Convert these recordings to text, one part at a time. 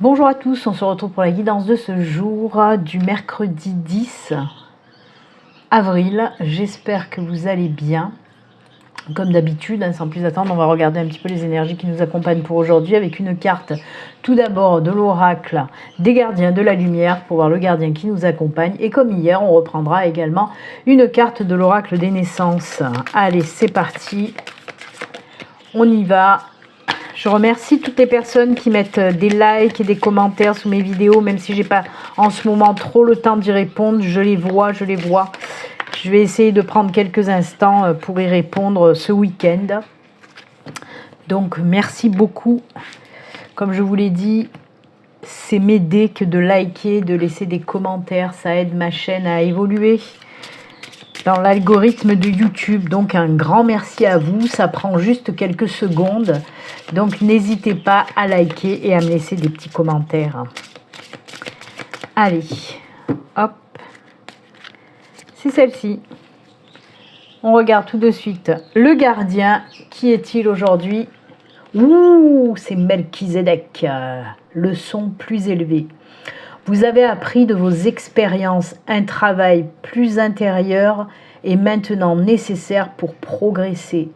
Bonjour à tous, on se retrouve pour la guidance de ce jour du mercredi 10 avril. J'espère que vous allez bien. Comme d'habitude, sans plus attendre, on va regarder un petit peu les énergies qui nous accompagnent pour aujourd'hui avec une carte tout d'abord de l'oracle des gardiens de la lumière pour voir le gardien qui nous accompagne. Et comme hier, on reprendra également une carte de l'oracle des naissances. Allez, c'est parti. On y va. Je remercie toutes les personnes qui mettent des likes et des commentaires sous mes vidéos, même si j'ai pas en ce moment trop le temps d'y répondre. Je les vois. Je vais essayer de prendre quelques instants pour y répondre ce week-end. Donc, merci beaucoup. Comme je vous l'ai dit, c'est m'aider que de liker, de laisser des commentaires. Ça aide ma chaîne à évoluer dans l'algorithme de YouTube. Donc un grand merci à vous, ça prend juste quelques secondes, donc n'hésitez pas à liker et à me laisser des petits commentaires. Allez, hop, c'est celle-ci. On regarde tout de suite le gardien. Qui est-il aujourd'hui? Ouh, c'est Melchizedek, le son plus élevé. Vous avez appris de vos expériences un travail plus intérieur et maintenant nécessaire pour progresser.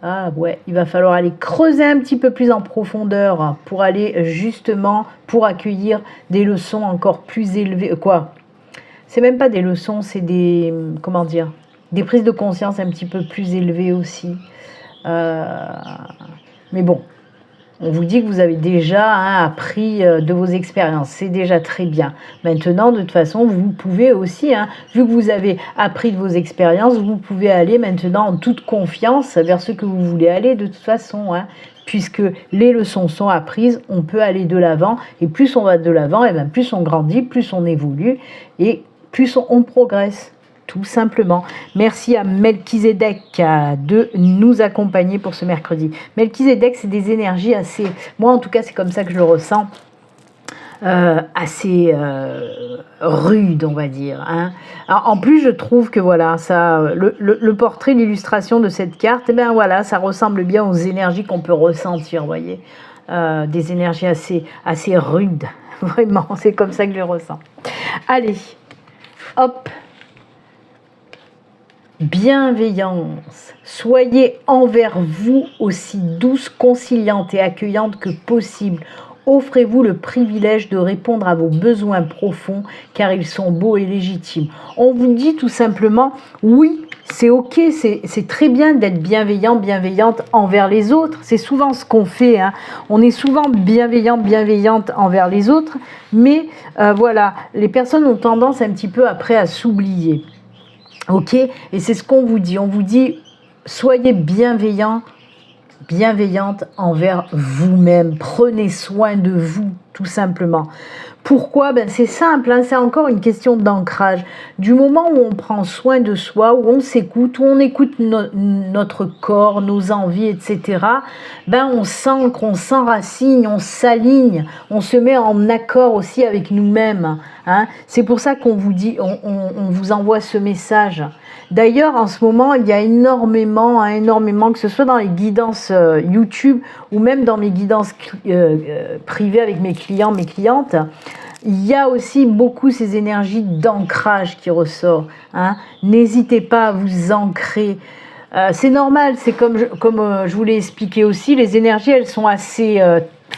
Ah ouais, il va falloir aller creuser un petit peu plus en profondeur pour aller justement pour accueillir des leçons encore plus élevées. Quoi? C'est même pas des leçons, c'est des, comment dire, des prises de conscience un petit peu plus élevées aussi. Mais bon. On vous dit que vous avez déjà appris de vos expériences. C'est déjà très bien. Maintenant, de toute façon, vous pouvez aussi, vu que vous avez appris de vos expériences, vous pouvez aller maintenant en toute confiance vers ce que vous voulez aller de toute façon. Puisque les leçons sont apprises, on peut aller de l'avant. Et plus on va de l'avant, et bien plus on grandit, plus on évolue et plus on progresse. Tout simplement. Merci à Melchizedek de nous accompagner pour ce mercredi. Melchizedek, c'est des énergies assez... Moi, en tout cas, c'est comme ça que je le ressens. Assez rude, on va dire. Alors, en plus, je trouve que voilà, ça, le portrait, l'illustration de cette carte, ben voilà, ça ressemble bien aux énergies qu'on peut ressentir, vous voyez. Des énergies assez rudes. Vraiment, c'est comme ça que je le ressens. Allez, hop. Bienveillance. Soyez envers vous aussi douce, conciliante et accueillante que possible. Offrez-vous le privilège de répondre à vos besoins profonds car ils sont beaux et légitimes. On vous dit tout simplement, oui, c'est ok, c'est très bien d'être bienveillant, bienveillante envers les autres. C'est souvent ce qu'on fait. On est souvent bienveillant, bienveillante envers les autres. Mais voilà, les personnes ont tendance un petit peu après à s'oublier. Ok, et c'est ce qu'on vous dit. On vous dit, soyez bienveillant, bienveillante envers vous-même. Prenez soin de vous, tout simplement. Pourquoi? Ben c'est simple, c'est encore une question d'ancrage. Du moment où on prend soin de soi, où on s'écoute, où on écoute notre corps, nos envies, etc., ben on s'ancre, on s'enracine, on s'aligne, on se met en accord aussi avec nous-mêmes. C'est pour ça qu'on vous dit, on vous envoie ce message. D'ailleurs, en ce moment, il y a énormément, que ce soit dans les guidances YouTube ou même dans mes guidances privées avec mes clients, mes clientes, il y a aussi beaucoup ces énergies d'ancrage qui ressortent. N'hésitez pas à vous ancrer. C'est normal, c'est comme je vous l'ai expliqué aussi, les énergies, elles sont assez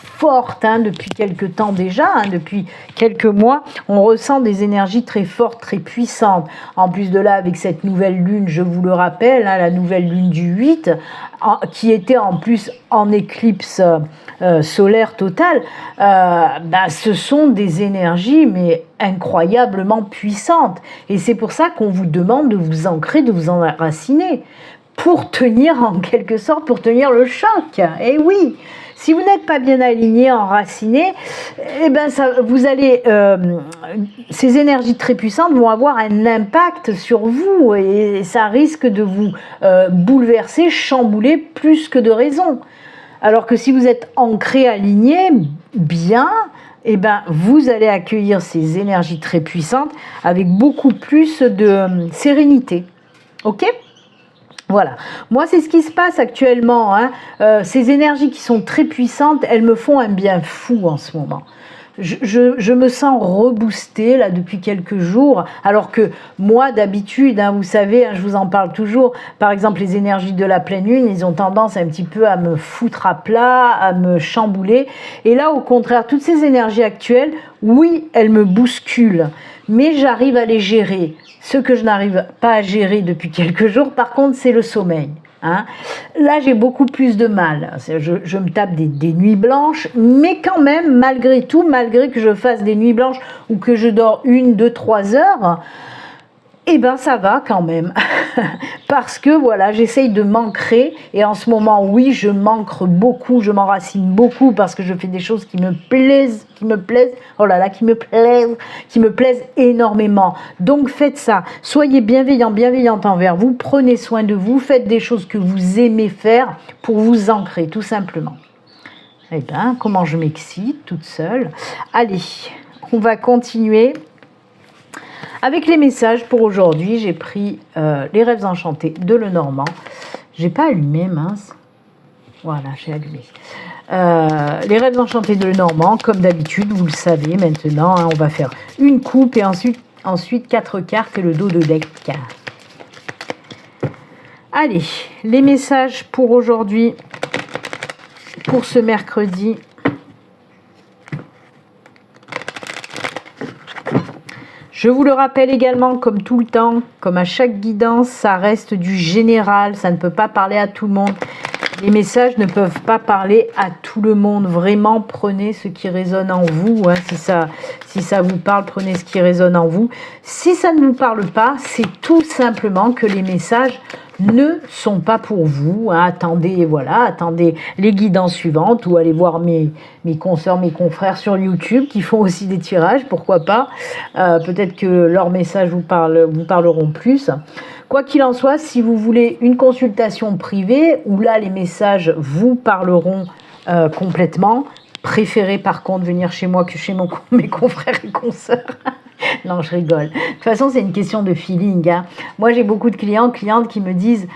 fortes depuis quelques temps déjà, depuis quelques mois. On ressent des énergies très fortes, très puissantes. En plus de là, avec cette nouvelle lune, je vous le rappelle, la nouvelle lune du 8, qui était en plus en éclipse solaire totale, ce sont des énergies mais incroyablement puissantes. Et c'est pour ça qu'on vous demande de vous ancrer, de vous enraciner, pour tenir en quelque sorte, pour tenir le choc. Et oui, si vous n'êtes pas bien aligné, enraciné, vous allez, ces énergies très puissantes vont avoir un impact sur vous et ça risque de vous bouleverser, chambouler plus que de raison. Alors que si vous êtes ancré, aligné, bien, vous allez accueillir ces énergies très puissantes avec beaucoup plus de sérénité. Ok ? Voilà, moi c'est ce qui se passe actuellement, hein. Ces énergies qui sont très puissantes, elles me font un bien fou en ce moment. Je me sens reboostée là depuis quelques jours, alors que moi d'habitude, hein, vous savez, hein, je vous en parle toujours, par exemple les énergies de la pleine lune, ils ont tendance un petit peu à me foutre à plat, à me chambouler, et là au contraire, toutes ces énergies actuelles, oui, elles me bousculent, mais j'arrive à les gérer. Ce que je n'arrive pas à gérer depuis quelques jours, par contre, c'est le sommeil. Hein. Là, j'ai beaucoup plus de mal. Je me tape des nuits blanches, mais quand même, malgré tout, malgré que je fasse des nuits blanches ou que je dors 1, 2, 3 heures, eh ben ça va quand même. Parce que voilà, j'essaye de m'ancrer. Et en ce moment, oui, je m'ancre beaucoup, je m'enracine beaucoup parce que je fais des choses qui me plaisent, oh là là, qui me plaisent énormément. Donc faites ça. Soyez bienveillants, bienveillantes envers vous. Prenez soin de vous. Faites des choses que vous aimez faire pour vous ancrer, tout simplement. Eh bien, comment je m'excite toute seule. Allez, on va continuer. Avec les messages pour aujourd'hui, j'ai pris les rêves enchantés de Lenormand. J'ai pas allumé, mince. Voilà, j'ai allumé. Les rêves enchantés de Lenormand, comme d'habitude, vous le savez maintenant, hein, on va faire une coupe et ensuite 4 cartes et le dos de deck. Allez, les messages pour aujourd'hui, pour ce mercredi. Je vous le rappelle également, comme tout le temps, comme à chaque guidance, ça reste du général, ça ne peut pas parler à tout le monde. Les messages ne peuvent pas parler à tout le monde. Vraiment, prenez ce qui résonne en vous. Hein. Si ça vous parle, prenez ce qui résonne en vous. Si ça ne vous parle pas, c'est tout simplement que les messages ne sont pas pour vous. Hein. Attendez, voilà, attendez les guidances suivantes ou allez voir mes consoeurs, mes confrères sur YouTube qui font aussi des tirages, pourquoi pas. Peut-être que leurs messages vous parleront plus. Quoi qu'il en soit, si vous voulez une consultation privée, où là les messages vous parleront complètement, préférez par contre venir chez moi que chez mes confrères et consoeurs. Non, je rigole. De toute façon, c'est une question de feeling. Hein. Moi, j'ai beaucoup de clientes qui me disent,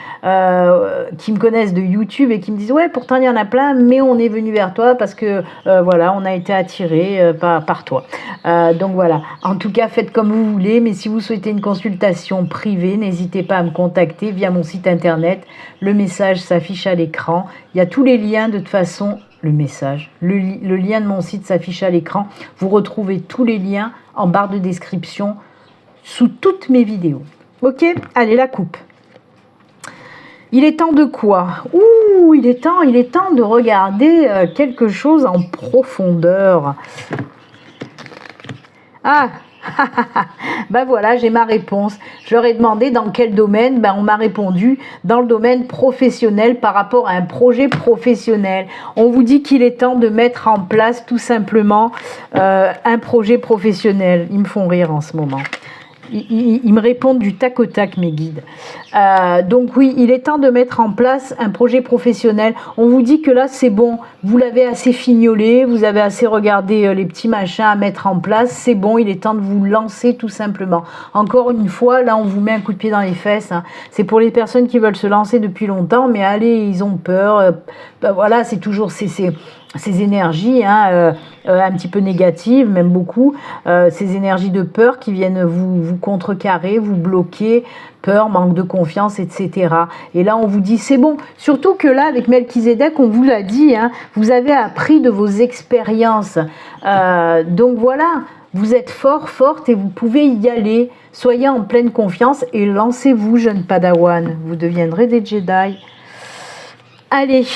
qui me connaissent de YouTube et qui me disent, ouais, pourtant il y en a plein, mais on est venu vers toi parce que voilà, on a été attiré par toi. Donc voilà. En tout cas, faites comme vous voulez, mais si vous souhaitez une consultation privée, n'hésitez pas à me contacter via mon site internet. Le message s'affiche à l'écran. Il y a tous les liens de toute façon. Le message, le lien de mon site s'affiche à l'écran. Vous retrouvez tous les liens en barre de description sous toutes mes vidéos. Ok, allez, la coupe. Il est temps de quoi? Ouh, il est temps de regarder quelque chose en profondeur. Ah, ben voilà, j'ai ma réponse. Je leur ai demandé dans quel domaine. Ben on m'a répondu dans le domaine professionnel par rapport à un projet professionnel. On vous dit qu'il est temps de mettre en place tout simplement un projet professionnel. Ils me font rire en ce moment. Ils me répondent du tac au tac, mes guides. Donc oui, il est temps de mettre en place un projet professionnel. On vous dit que là, c'est bon. Vous l'avez assez fignolé, vous avez assez regardé les petits machins à mettre en place. C'est bon, il est temps de vous lancer tout simplement. Encore une fois, là, on vous met un coup de pied dans les fesses. Hein. C'est pour les personnes qui veulent se lancer depuis longtemps, mais allez, ils ont peur. Ben voilà, c'est toujours ces énergies hein, un petit peu négatives, même beaucoup, ces énergies de peur qui viennent vous contrecarrer, vous bloquer, peur, manque de confiance, etc. Et là, on vous dit, c'est bon. Surtout que là, avec Melchizedek, on vous l'a dit, hein, vous avez appris de vos expériences. Donc voilà, vous êtes fort, forte et vous pouvez y aller. Soyez en pleine confiance et lancez-vous, jeune Padawan. Vous deviendrez des Jedi. Allez,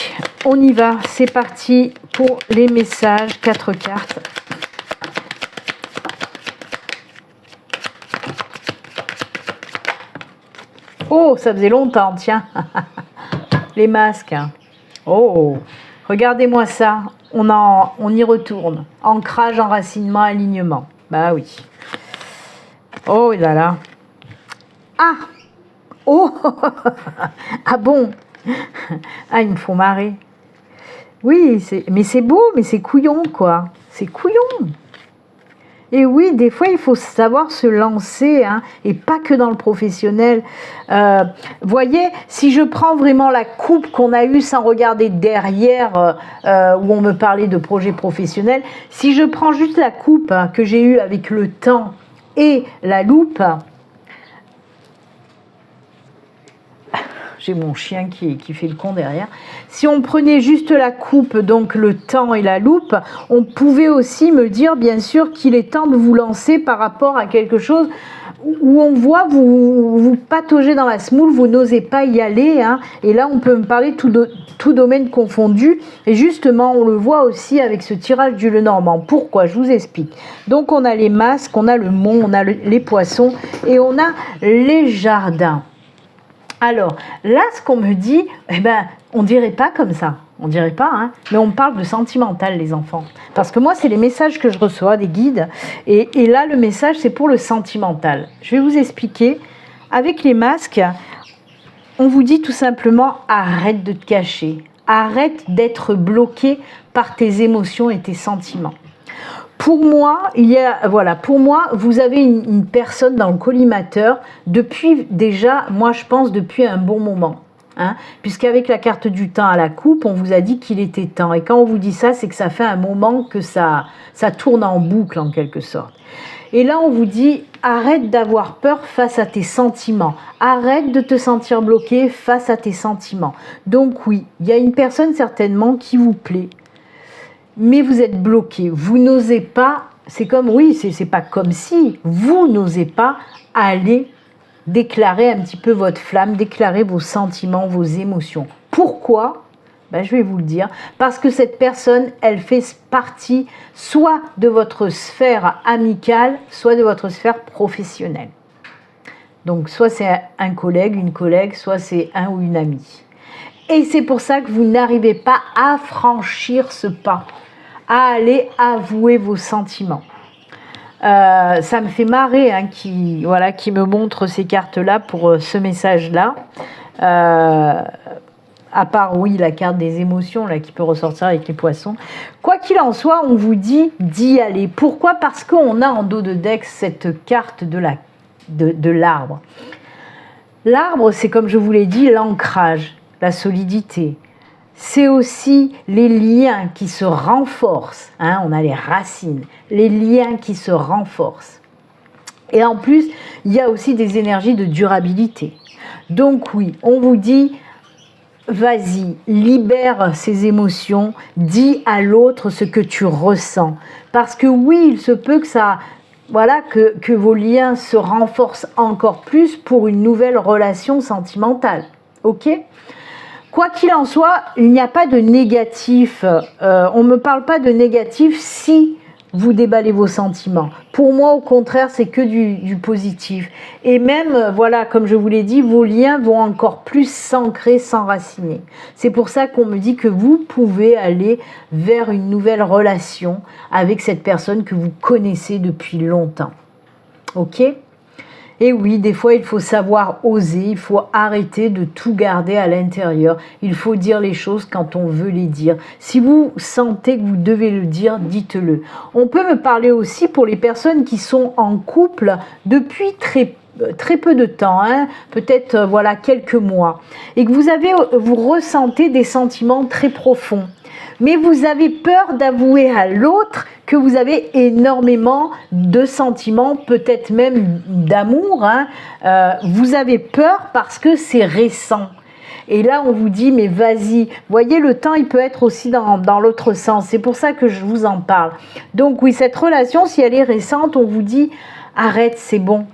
on y va, c'est parti pour les messages, 4 cartes. Oh, ça faisait longtemps, tiens. Les masques. Oh, regardez-moi ça, on y retourne. Ancrage, enracinement, alignement. Bah oui. Oh là là. Ah. Oh. Ah bon. Ah, ils me font marrer. Oui, mais c'est beau, mais c'est couillon, quoi. C'est couillon. Et oui, des fois, il faut savoir se lancer, hein, et pas que dans le professionnel. Voyez, si je prends vraiment la coupe qu'on a eue sans regarder derrière, où on me parlait de projet professionnel, si je prends juste la coupe, hein, que j'ai eue avec le temps et la loupe, j'ai mon chien qui fait le con derrière. Si on prenait juste la coupe, donc le temps et la loupe, on pouvait aussi me dire, bien sûr, qu'il est temps de vous lancer par rapport à quelque chose où on voit vous patauger dans la semoule, vous n'osez pas y aller, hein, et là on peut me parler tout domaine confondu, et justement on le voit aussi avec ce tirage du Lenormand. Pourquoi? Je vous explique. Donc on a les masques, on a le mont, on a les poissons, et on a les jardins. Alors, là, ce qu'on me dit, eh ben, on dirait pas comme ça. On dirait pas, hein, mais on parle de sentimental, les enfants. Parce que moi, c'est les messages que je reçois des guides. Et là, le message, c'est pour le sentimental. Je vais vous expliquer. Avec les masques, on vous dit tout simplement, arrête de te cacher. Arrête d'être bloqué par tes émotions et tes sentiments. Pour moi, pour moi, vous avez une personne dans le collimateur depuis déjà, moi je pense depuis un bon moment. Hein, puisqu'avec la carte du temps à la coupe, on vous a dit qu'il était temps. Et quand on vous dit ça, c'est que ça fait un moment que ça tourne en boucle en quelque sorte. Et là, on vous dit, arrête d'avoir peur face à tes sentiments. Arrête de te sentir bloqué face à tes sentiments. Donc oui, il y a une personne certainement qui vous plaît. Mais vous êtes bloqué, vous n'osez pas, c'est comme, oui, c'est pas comme si, vous n'osez pas aller déclarer un petit peu votre flamme, déclarer vos sentiments, vos émotions. Pourquoi? Ben, je vais vous le dire, parce que cette personne, elle fait partie soit de votre sphère amicale, soit de votre sphère professionnelle. Donc, soit c'est un collègue, une collègue, soit c'est un ou une amie. Et c'est pour ça que vous n'arrivez pas à franchir ce pas, à aller avouer vos sentiments. Ça me fait marrer, hein, qui me montre ces cartes-là pour ce message-là. À part, oui, la carte des émotions là, qui peut ressortir avec les poissons. Quoi qu'il en soit, on vous dit d'y aller. Pourquoi? Parce qu'on a en dos de deck cette carte de l'arbre. L'arbre, c'est comme je vous l'ai dit, l'ancrage, la solidité. C'est aussi les liens qui se renforcent. Hein, on a les racines, les liens qui se renforcent. Et en plus, il y a aussi des énergies de durabilité. Donc oui, on vous dit, vas-y, libère ces émotions, dis à l'autre ce que tu ressens. Parce que oui, il se peut que que vos liens se renforcent encore plus pour une nouvelle relation sentimentale. Ok ? Quoi qu'il en soit, il n'y a pas de négatif. On ne me parle pas de négatif si vous déballez vos sentiments. Pour moi, au contraire, c'est que du positif. Et même, comme je vous l'ai dit, vos liens vont encore plus s'ancrer, s'enraciner. C'est pour ça qu'on me dit que vous pouvez aller vers une nouvelle relation avec cette personne que vous connaissez depuis longtemps. Ok ? Et oui, des fois, il faut savoir oser, il faut arrêter de tout garder à l'intérieur. Il faut dire les choses quand on veut les dire. Si vous sentez que vous devez le dire, dites-le. On peut me parler aussi pour les personnes qui sont en couple depuis très peu de temps, hein, peut-être quelques mois, et que vous ressentez des sentiments très profonds. Mais vous avez peur d'avouer à l'autre que vous avez énormément de sentiments, peut-être même d'amour. Hein. Vous avez peur parce que c'est récent. Et là, on vous dit, mais vas-y. Voyez, le temps, il peut être aussi dans l'autre sens. C'est pour ça que je vous en parle. Donc oui, cette relation, si elle est récente, on vous dit, arrête, c'est bon.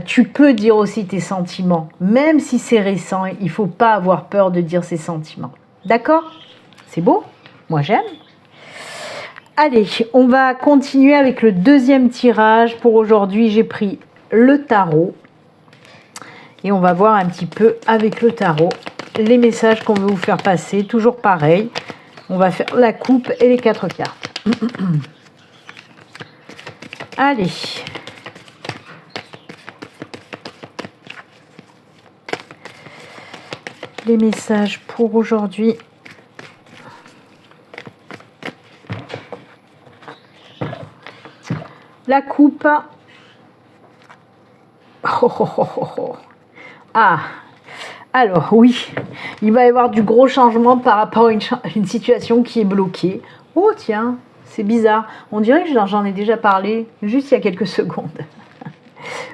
Tu peux dire aussi tes sentiments. Même si c'est récent, il ne faut pas avoir peur de dire ses sentiments. D'accord ? C'est beau ? Moi, j'aime. Allez, on va continuer avec le deuxième tirage. Pour aujourd'hui, j'ai pris le tarot. Et on va voir un petit peu avec le tarot les messages qu'on veut vous faire passer. Toujours pareil. On va faire la coupe et les 4 cartes. Allez. Les messages pour aujourd'hui. La coupe. Oh, oh, oh, oh, oh. Ah, alors oui, il va y avoir du gros changement par rapport à une situation qui est bloquée. Oh tiens, c'est bizarre. On dirait que j'en ai déjà parlé, juste il y a quelques secondes.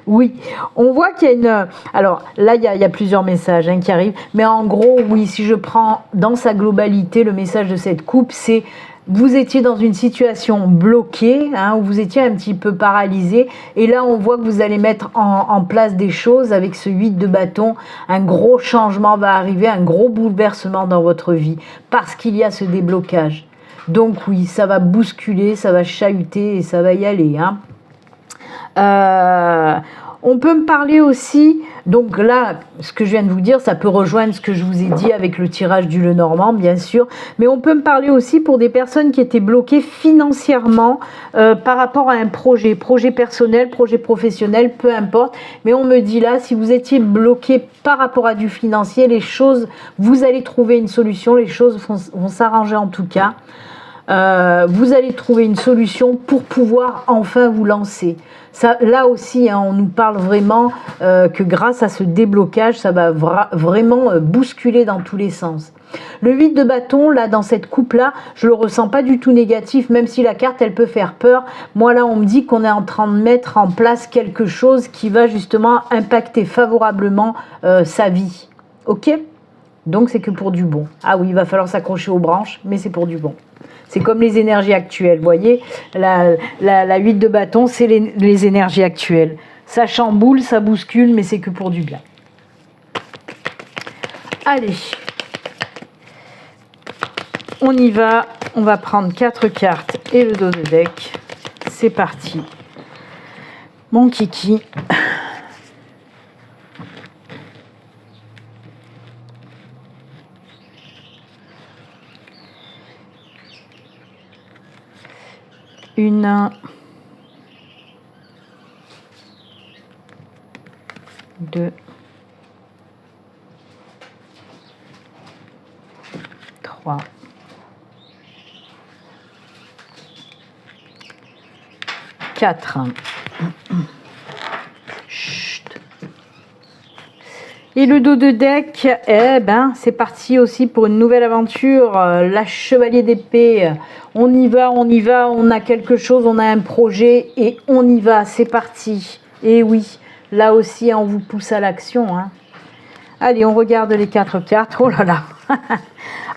Oui, on voit qu'il y a une... Alors là, il y a plusieurs messages qui arrivent. Mais en gros, oui, si je prends dans sa globalité, le message de cette coupe, c'est... Vous étiez dans une situation bloquée, où vous étiez un petit peu paralysé. Et là, on voit que vous allez mettre en place des choses avec ce 8 de bâton. Un gros changement va arriver, un gros bouleversement dans votre vie. Parce qu'il y a ce déblocage. Donc oui, ça va bousculer, ça va chahuter et ça va y aller. On peut me parler aussi, donc là, ce que je viens de vous dire, ça peut rejoindre ce que je vous ai dit avec le tirage du Lenormand, bien sûr, mais on peut me parler aussi pour des personnes qui étaient bloquées financièrement par rapport à un projet personnel, projet professionnel, peu importe, mais on me dit là, si vous étiez bloqué par rapport à du financier, les choses, vous allez trouver une solution, les choses vont s'arranger en tout cas. Vous allez trouver une solution pour pouvoir enfin vous lancer. Ça, là aussi, on nous parle vraiment que grâce à ce déblocage, ça va vraiment bousculer dans tous les sens. Le 8 de bâton, là, dans cette coupe-là, je le ressens pas du tout négatif, même si la carte, elle peut faire peur. Moi, là, on me dit qu'on est en train de mettre en place quelque chose qui va justement impacter favorablement sa vie. Ok ? Donc, c'est que pour du bon. Ah oui, il va falloir s'accrocher aux branches, mais c'est pour du bon. C'est comme les énergies actuelles, vous voyez, la 8 de bâton, c'est les énergies actuelles. Ça chamboule, ça bouscule, mais c'est que pour du bien. Allez, on y va. On va prendre 4 cartes et le dos de deck. C'est parti. Mon kiki. Une, 2, 3, 4. Chut. Et le dos de deck, eh ben, c'est parti aussi pour une nouvelle aventure. La chevalier d'épée. On y va, on a quelque chose, on a un projet et on y va, c'est parti. Et oui, là aussi, on vous pousse à l'action. Allez, on regarde les 4 cartes. Oh là là.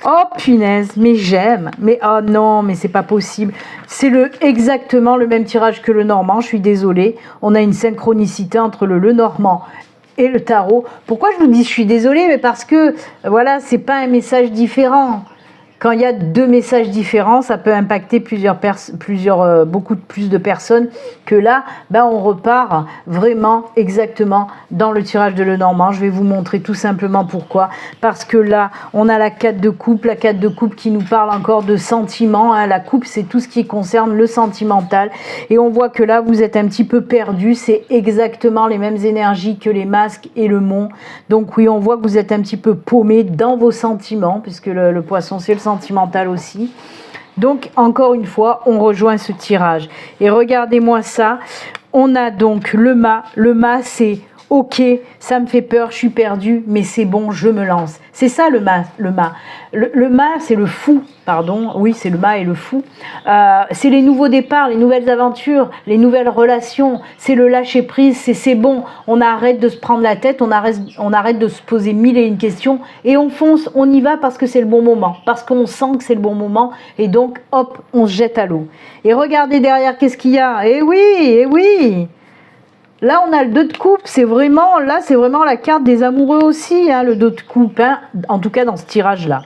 Oh punaise, mais j'aime. Mais oh non, mais c'est pas possible. C'est exactement le même tirage que le Normand, je suis désolée. On a une synchronicité entre le Normand et le tarot. Pourquoi je vous dis je suis désolée? Mais parce que, voilà, c'est pas un message différent. Quand il y a 2 messages différents, ça peut impacter beaucoup plus de personnes que là, on repart vraiment exactement dans le tirage de Lenormand. Je vais vous montrer tout simplement pourquoi. Parce que là, on a la 4 de coupe, qui nous parle encore de sentiments. La coupe, c'est tout ce qui concerne le sentimental. Et on voit que là, vous êtes un petit peu perdu. C'est exactement les mêmes énergies que les masques et le mont. Donc oui, on voit que vous êtes un petit peu paumé dans vos sentiments, puisque le poisson, c'est le sentimental aussi. Donc encore une fois, on rejoint ce tirage et regardez-moi ça, on a donc le mât. Le mât, c'est ok, ça me fait peur, je suis perdu, mais c'est bon, je me lance. C'est ça le mât. Le mât, c'est le fou, pardon. Oui, c'est le mât et le fou. C'est les nouveaux départs, les nouvelles aventures, les nouvelles relations. C'est le lâcher prise, c'est bon. On arrête de se prendre la tête, on arrête de se poser 1001 questions et on fonce, on y va parce que c'est le bon moment, parce qu'on sent que c'est le bon moment et donc hop, on se jette à l'eau. Et regardez derrière, qu'est-ce qu'il y a? Eh oui, eh oui. Là, on a le 2 de coupe, c'est vraiment la carte des amoureux aussi, le 2 de coupe, en tout cas dans ce tirage-là.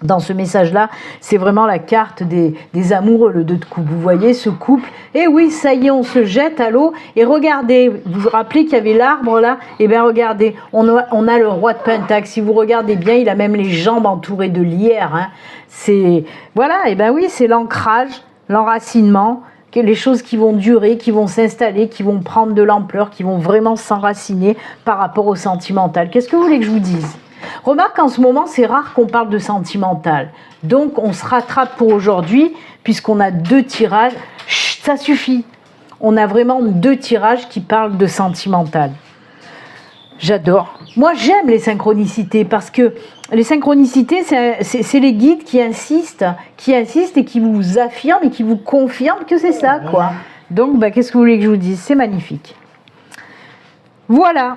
Dans ce message-là, c'est vraiment la carte des amoureux, le 2 de coupe. Vous voyez ce couple, et oui, ça y est, on se jette à l'eau, et regardez, vous vous rappelez qu'il y avait l'arbre là? Et bien regardez, on a le roi de Pentacle, si vous regardez bien, il a même les jambes entourées de lierre. C'est, voilà, et bien oui, c'est l'ancrage, l'enracinement, les choses qui vont durer, qui vont s'installer, qui vont prendre de l'ampleur, qui vont vraiment s'enraciner par rapport au sentimental. Qu'est-ce que vous voulez que je vous dise? Remarque qu'en ce moment, c'est rare qu'on parle de sentimental. Donc, on se rattrape pour aujourd'hui, puisqu'on a 2 tirages. Chut, ça suffit. on a vraiment 2 tirages qui parlent de sentimental. J'adore. Moi, j'aime les synchronicités parce que les synchronicités, c'est les guides qui insistent et qui vous affirment et qui vous confirment que c'est ça, quoi. Donc, qu'est-ce que vous voulez que je vous dise? C'est magnifique. Voilà.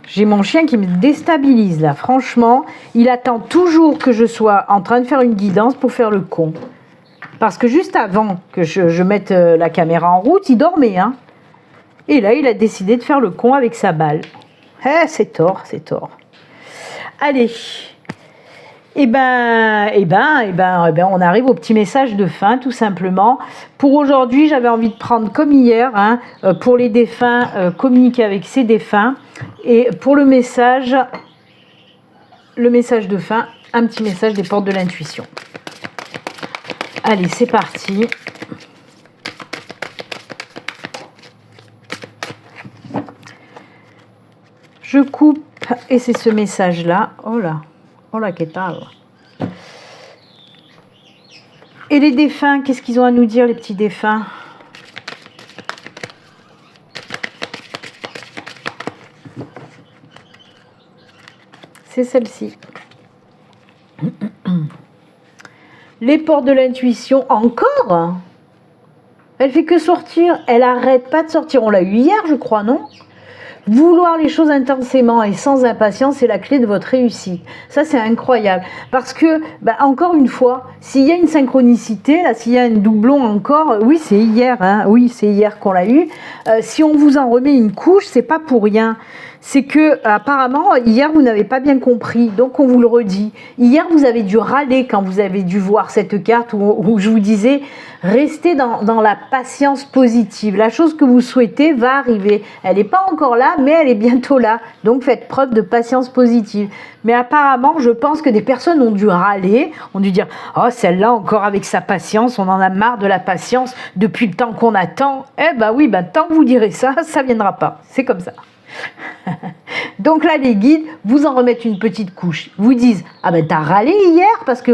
J'ai mon chien qui me déstabilise, là. Franchement, il attend toujours que je sois en train de faire une guidance pour faire le con. Parce que juste avant que je mette la caméra en route, il dormait, hein. Et là, il a décidé de faire le con avec sa balle. C'est tort, c'est tort. Allez. On arrive au petit message de fin, tout simplement. Pour aujourd'hui, j'avais envie de prendre comme hier, hein, pour les défunts, communiquer avec ses défunts. Et pour le message de fin, un petit message des portes de l'intuition. Allez, c'est parti. Je coupe et c'est ce message-là. Oh là, qu'est-ce que Et les défunts, qu'est-ce qu'ils ont à nous dire, les petits défunts? C'est celle-ci. Les portes de l'intuition, encore? Elle fait que sortir, elle arrête pas de sortir. On l'a eu hier, je crois, non? Vouloir les choses intensément et sans impatience, c'est la clé de votre réussite. Ça, c'est incroyable. Parce que, encore une fois, s'il y a une synchronicité, là, s'il y a un doublon encore, oui, c'est hier, hein, oui, c'est hier qu'on l'a eu. Si on vous en remet une couche, c'est pas pour rien. C'est que, apparemment, hier, vous n'avez pas bien compris. Donc, on vous le redit. Hier, vous avez dû râler quand vous avez dû voir cette carte où je vous disais, restez dans la patience positive. La chose que vous souhaitez va arriver. Elle n'est pas encore là, mais elle est bientôt là. Donc, faites preuve de patience positive. Mais apparemment, je pense que des personnes ont dû râler, ont dû dire « Oh, celle-là, encore avec sa patience, on en a marre de la patience depuis le temps qu'on attend. » Oui, tant que vous direz ça, ça ne viendra pas. C'est comme ça. Donc là, les guides vous en remettent une petite couche. Vous disent « Ah t'as râlé hier parce que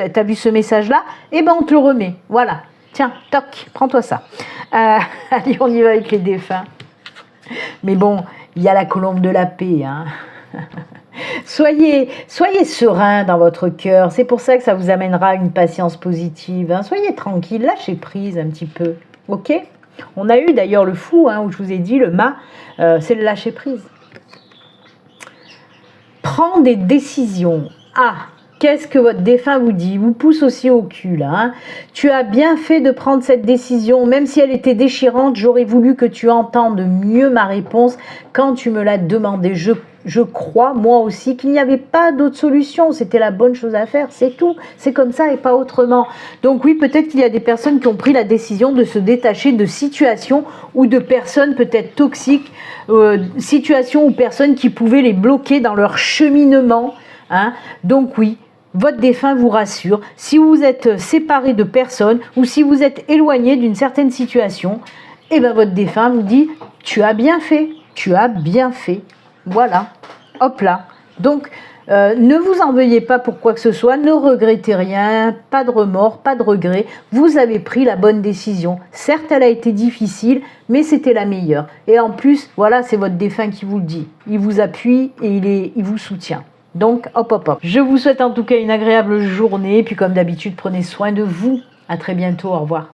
t'as vu ce message-là, on te le remet. Voilà. Tiens, toc, prends-toi ça. » Allez, on y va avec les défunts. Mais bon, il y a la colombe de la paix, hein. Soyez serein dans votre cœur. C'est pour ça que ça vous amènera à une patience positive, hein. Soyez tranquille, lâchez prise un petit peu. Ok ? On a eu d'ailleurs le fou, hein, où je vous ai dit, le mât, c'est le lâcher prise. Prends des décisions. Qu'est-ce que votre défunt vous dit? Vous pousse aussi au cul, là. Hein. Tu as bien fait de prendre cette décision, même si elle était déchirante, j'aurais voulu que tu entendes mieux ma réponse quand tu me l'as demandé. Je crois, moi aussi, qu'il n'y avait pas d'autre solution. C'était la bonne chose à faire, c'est tout. C'est comme ça et pas autrement. Donc oui, peut-être qu'il y a des personnes qui ont pris la décision de se détacher de situations ou de personnes peut-être toxiques, situations ou personnes qui pouvaient les bloquer dans leur cheminement. Hein. Donc oui, votre défunt vous rassure. Si vous êtes séparé de personnes ou si vous êtes éloigné d'une certaine situation, votre défunt vous dit « Tu as bien fait, tu as bien fait. » Voilà, hop là. Donc, ne vous en veuillez pas pour quoi que ce soit, ne regrettez rien, pas de remords, pas de regrets. Vous avez pris la bonne décision. Certes, elle a été difficile, mais c'était la meilleure. Et en plus, voilà, c'est votre défunt qui vous le dit. Il vous appuie et il vous soutient. Donc, hop. Je vous souhaite en tout cas une agréable journée. Et puis, comme d'habitude, prenez soin de vous. À très bientôt. Au revoir.